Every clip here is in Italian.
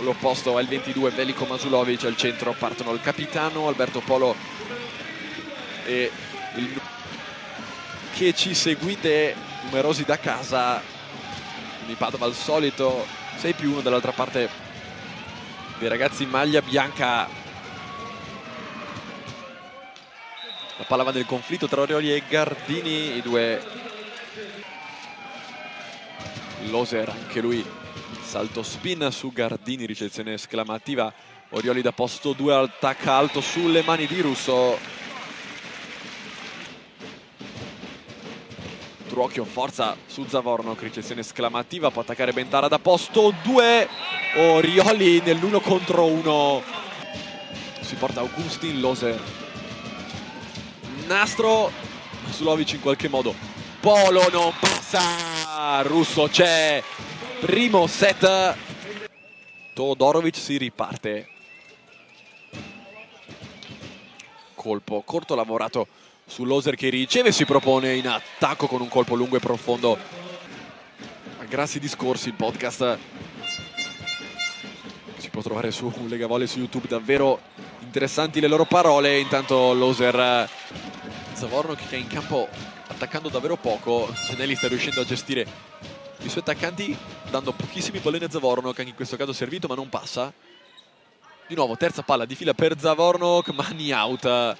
l'opposto è il 22 Veliko Masulovic. Al centro partono il capitano Alberto Polo e il... Che ci seguite numerosi da casa, quindi Padova al solito 6+1. Dall'altra parte dei ragazzi in maglia bianca, la palla va nel conflitto tra Orioli e Gardini, i due. Loser, anche lui salto spin su Gardini, ricezione esclamativa. Orioli da posto 2, attacca alto sulle mani di Russo. Truocchio, forza su Zavorno, ricezione esclamativa, può attaccare Bentara da posto 2. Orioli nell'1 contro 1. Si porta Augustin, Loser. Nastro, Masulovic in qualche modo. Polo non passa, Russo c'è. Primo set. Todorovic si riparte. Colpo corto lavorato su Loser che riceve, si propone in attacco con un colpo lungo e profondo. A grassi discorsi, il podcast si può trovare su Lega Volley su YouTube, davvero interessanti le loro parole. Intanto Loser, Zavorno che è in campo attaccando davvero poco. Giannelli sta riuscendo a gestire i suoi attaccanti dando pochissimi palloni a Zavorno, che anche in questo caso è servito ma non passa. Di nuovo terza palla di fila per Zavorno, mani out.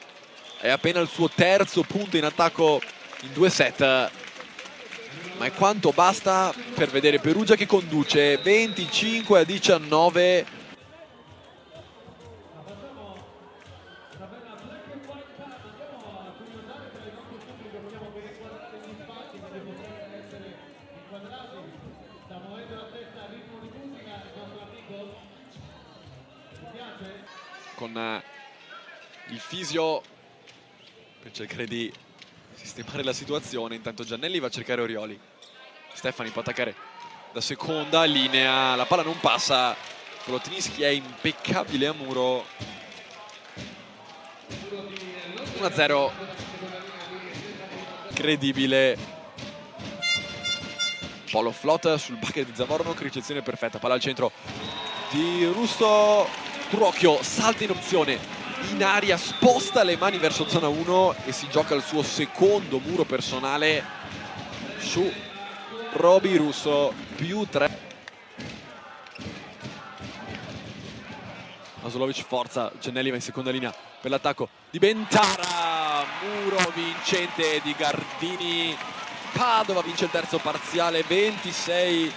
È appena il suo terzo punto in attacco in 2 set, ma è quanto basta per vedere Perugia che conduce 25-19. Con il fisio per cercare di sistemare la situazione. Intanto Giannelli va a cercare Orioli. Stefani può attaccare da seconda linea, la palla non passa. Polotinsky è impeccabile a muro. 1-0. Incredibile. Polo float sul bucket di Zavorno, ricezione perfetta, palla al centro di Russo. Truocchio salta in opzione in aria, sposta le mani verso zona 1 e si gioca il suo secondo muro personale su Roby Russo. +3. Masulovic forza, Giannelli va in seconda linea per l'attacco di Bentara. Muro vincente di Gardini. Padova vince il terzo parziale 26.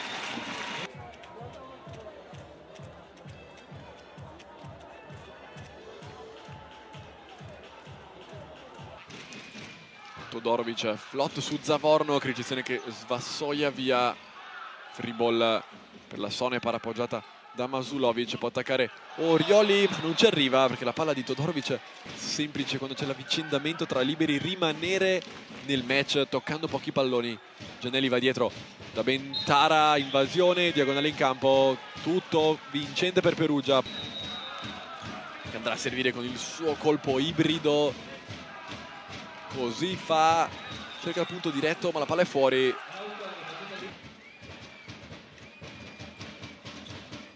Todorovic, flotto su Zavorno, ricezione che svassoia via. Free ball per la Sonepar appoggiata da Masulovic, può attaccare Orioli ma non ci arriva perché la palla di Todorovic è semplice quando c'è l'avvicendamento tra liberi, rimanere nel match toccando pochi palloni. Giannelli va dietro da Bentara, invasione, diagonale in campo, tutto vincente per Perugia, che andrà a servire con il suo colpo ibrido. Così fa, cerca il punto diretto ma la palla è fuori.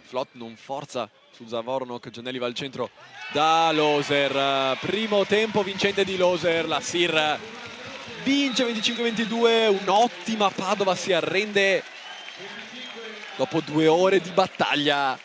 Flot non forza su Zavorno, che Giannelli va al centro da Loser. Primo tempo vincente di Loser, la Sir vince 25-22, un'ottima Padova si arrende dopo 2 ore di battaglia.